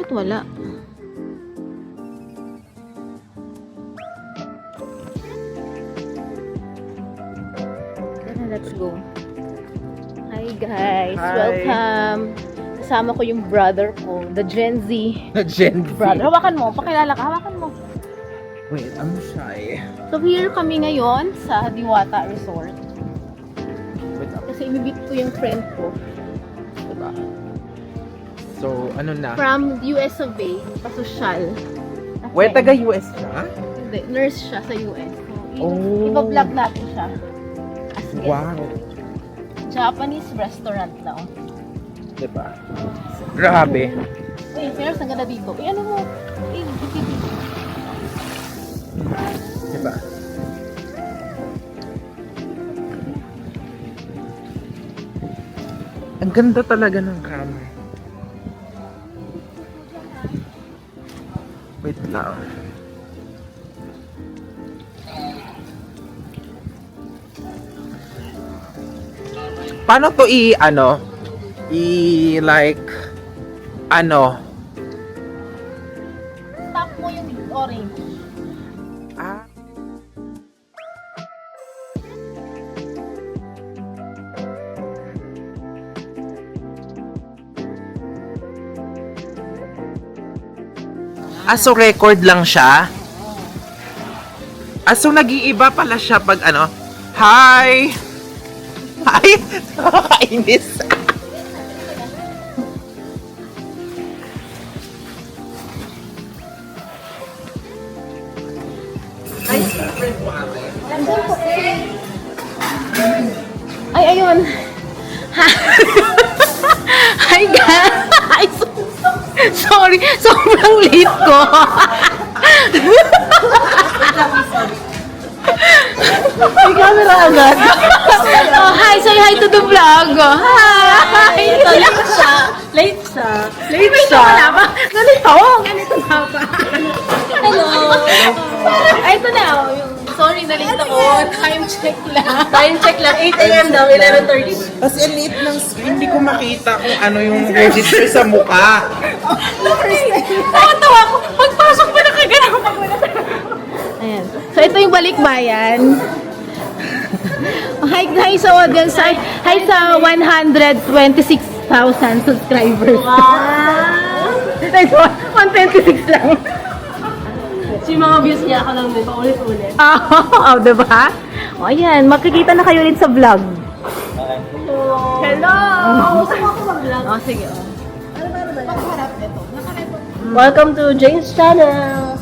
Bakit wala? Tara, let's go. Hi guys, Hi. welcome. Kasama ko yung brother ko, the Gen Z. Gen Z. Brother, hawakan mo. Pakilala ka, hawakan mo. Wait, I'm shy. So here kami ngayon sa Diwata Resort. Wait up. Kasi imibit ko yung friend ko. Diba? So, ano na? From US of A, pasosyal. Wait, taga-US siya? Hindi, nurse siya sa US. So, Oh. iba-vlog natin siya. As guest. Wow. Japanese restaurant daw. Diba? Grabe. Uy, serious, ang ganda dito. Ano mo? Diba? Ang ganda talaga ng camera. Wait lang. Paano to like, Stop mo yung orange. ah, so record lang siya? So nag-iiba pala siya pag hi! Hi! Nakakainis. Ay, ayun. Hi guys! Sorry, sobrang late ko. May camera agad. Oh, hi, say hi to the vlog. Hi! Ito, late siya. Late siya. Late siya. Ganito na ba? Hello. Ay, ito na. Sorry, na-late ako. Time check lang. Time check lang. 8 a.m. daw, 11:30. Kasi ang liit ng screen, hindi ko makita kung ano yung register sa mukha. Tawa ko. Pagpasok pa nakagana ko pag wala. Ayan. So, ito yung balikbayan. Hi sa audience. Hi sa 126,000 subscribers. Wow! 126 lang. Yung mga views niya ako lang din, paulit-ulit. Oh, diba? O, ayan. Makikita na kayo ulit sa vlog. Hello! Gusto mo ako mag-vlog? Oh, sige. Oh. Pagharap nito. Welcome to Jane's channel!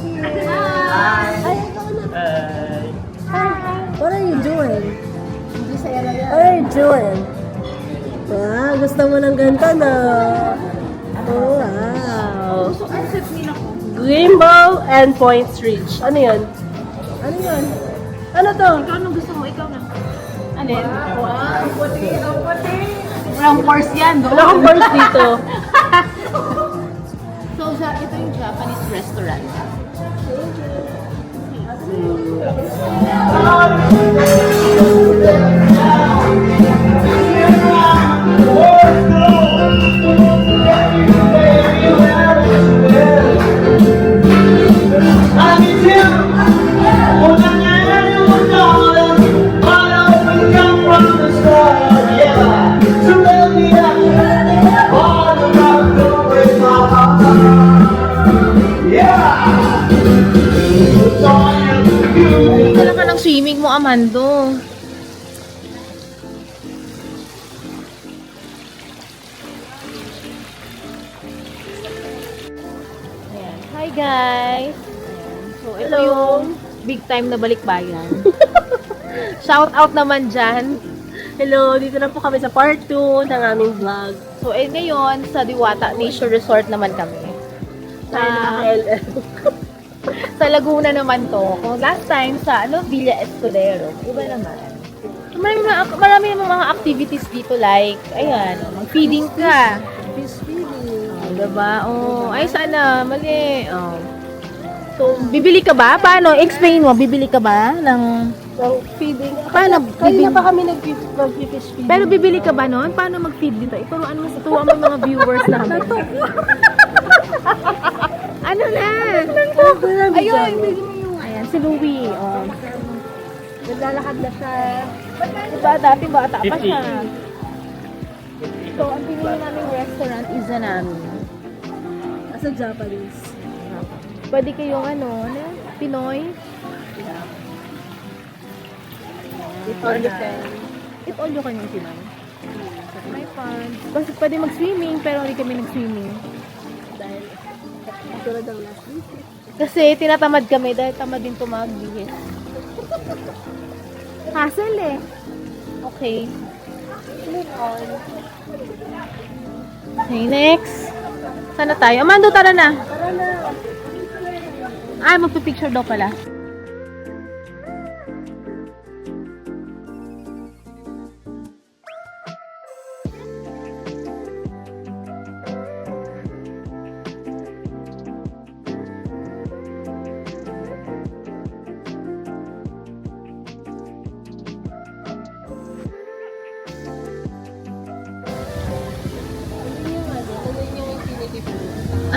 Hi! What are you doing? Hindi sa yan. What are you doing? Wow, gusto mo ng ganito na. Oh, wow. Gusto ang set nila ko. Greenbow and Points Reach. Ano yun? Ano yun? Ano to? Ikaw anong gusto mo? Ikaw na. Alin? Wow! Puti! Ang puti! Walang course yan, no? Wala akong course dito. So, ito yung Japanese restaurant. Wala ka ng swimming mo, Amando. Ayan. Hi guys! Ayan. So, ito Hello. yung big time na balikbayan. Shout out naman dyan. Hello, dito na po kami sa part 2 ng aming vlog. So, ngayon, sa Diwata Nature Resort naman kami. Tayo Ah. nakaka-LL. Sa Laguna naman to. Kung last time sa Villa Escudero, iba naman. Marami namang mga activities dito like, ayan, mag-feeding ka. Fish feeding. Oh, diba? Oh, ay sana, mali. Oh. So, bibili ka ba? Paano? Explain mo, bibili ka ba ng... Ng feeding. Paano? Kanina pa kami nag-fish feeding. Pero bibili ka ba nun? Paano mag-feed dito? Ituruan mo yung mga viewers namin. Ano na? Ayun, bigyan mo yung, ayan, si Louie. Oh. Naglalakad na siya. Diba, dati bata pa siya. So, ang pinili naming restaurant is Zanami. Asa Japanese. Pwede kayong Pinoy. It all depends. It all you can yung Pinoy. May fun. Kasi pwede mag-swimming, pero hindi kami nag-swimming. Dahil, tulad ng last week. Kasi tinatamad kami dahil tamad din tumagihit. Hassle eh. Okay. Move on. Okay, next. Sana tayo? Amando, tara na. Tara na. Ay, magpipicture daw pala.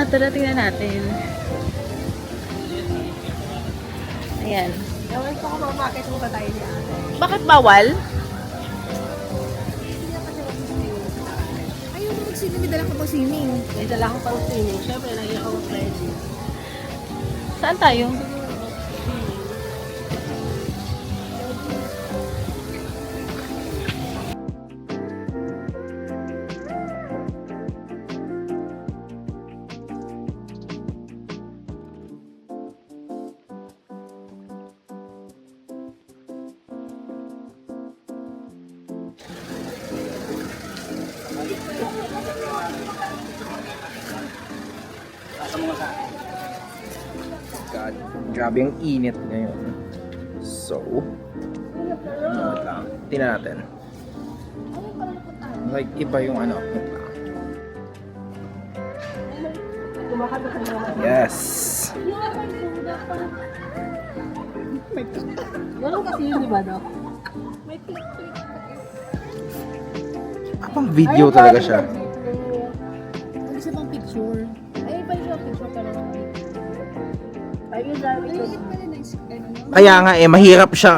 Tara, tingnan natin. Ayan. Ewan ko kung mamakit mo ka tayo niya. Bakit bawal? Ayaw mo mag-swimming, may dala ka pang swimming. May dala ko pang swimming. Siyempre, lagi ako mag-pledge. Saan tayo? God, grabe yung init ngayon. So, wait lang. Tingnan natin. Like, iba yung wait lang. Yes! Ganun kasi yun, di ba, Doc? Apang video talaga siya. Ano siya pang picture? Ay, pa siya picture pero Ayun, dami ko. Kaya nga mahirap siyang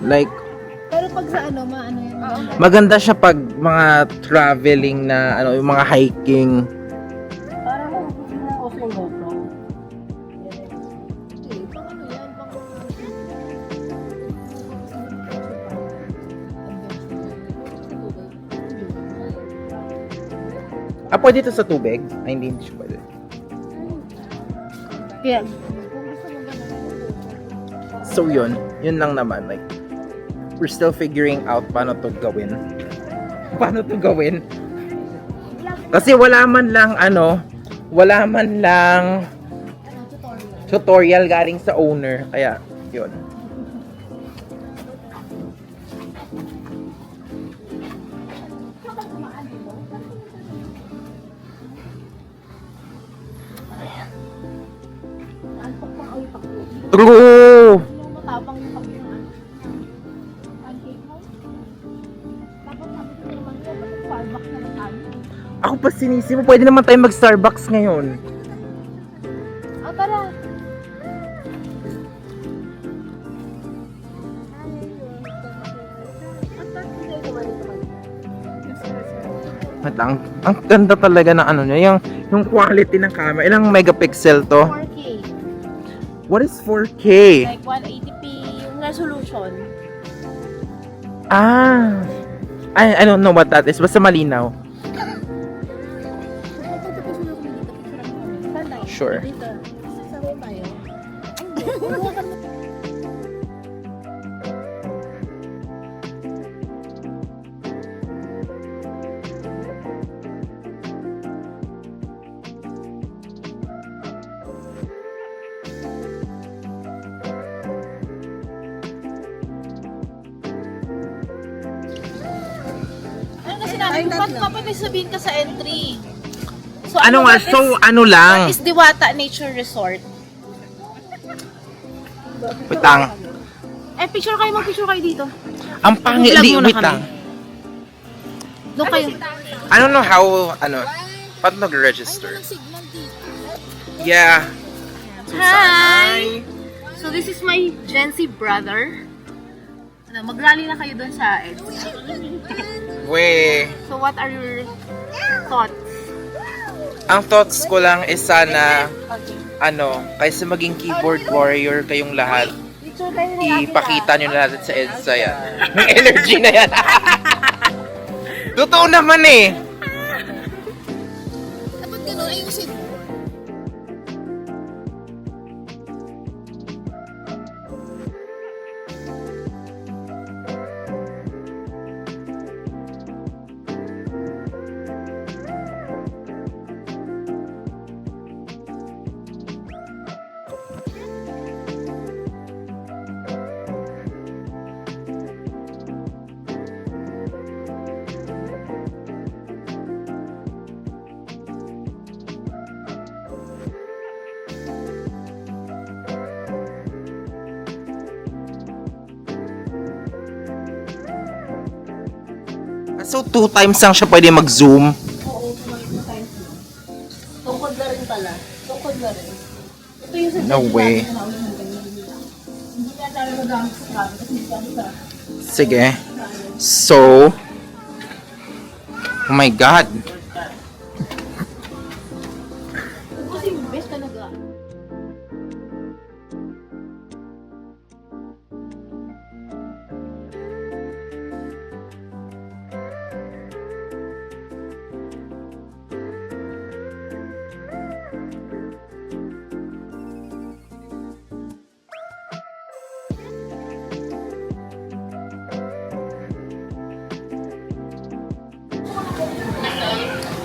like, pero pag sa maano yun. maganda siya pag mga traveling na, yung mga hiking. Parang kung gusto na off yung GoPro. Pang ano yan? Pwede ito sa tubig? Ay, hindi siya pwede. Yeah. So yun lang naman, like, we're still figuring out paano to gawin. Kasi wala man lang tutorial galing sa owner, kaya yun. True! Matapang yung kami ng pancake mo. Tapos sabi ko naman ko, ba't Starbucks na lang tayo? Ako pa sinisip mo, pwede naman tayo mag-Starbucks ngayon. Tara. Wait lang, ang ganda talaga ng niya, yung quality ng camera. Ilang megapixel to? 4K. What is 4K? Like 180p yung resolution. I don't know what that is. Basta malinaw. Sure. Dito. Sasabay tayo. Ano kasi namin, ba't may sabihin ka sa entry? So, Ano nga, so ano lang. What is Diwata Nature Resort? Wait lang. Picture kayo, mag-picture kayo dito. Ang pangit, Vlog muna wait kami. lang. Doon kayo. I don't know how, paano nag-register? Yeah. Hi! So this is my Gen Z brother. Mag-rally na kayo dun sa EDSA. We. So what are your thoughts? Ang thoughts ko lang is sana, kaysa maging keyboard warrior kayong lahat, ipakita nyo na natin sa EDSA yan. Yung energy na yan. Totoo naman eh. Dapat gano'n, ayusin mo. So, 2 times lang siya pwede mag-zoom. Oo, kumain tayo. Tungkod na rin pala. Tungkod na rin. Ito yung No way. Hindi na tayo magamit sa kami kasi hindi kami sa... Sige. So, oh my God. Kasi best talaga.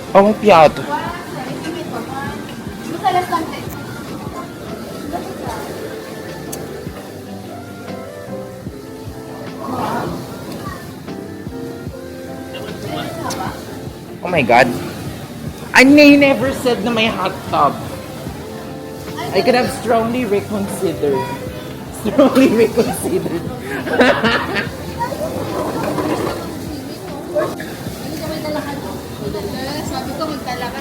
Oh, piato. Basta last lang din. Oh my God. I never said na may hot tub. I could have strongly reconsidered. Strongly reconsidered. Sabi ko magdala ka.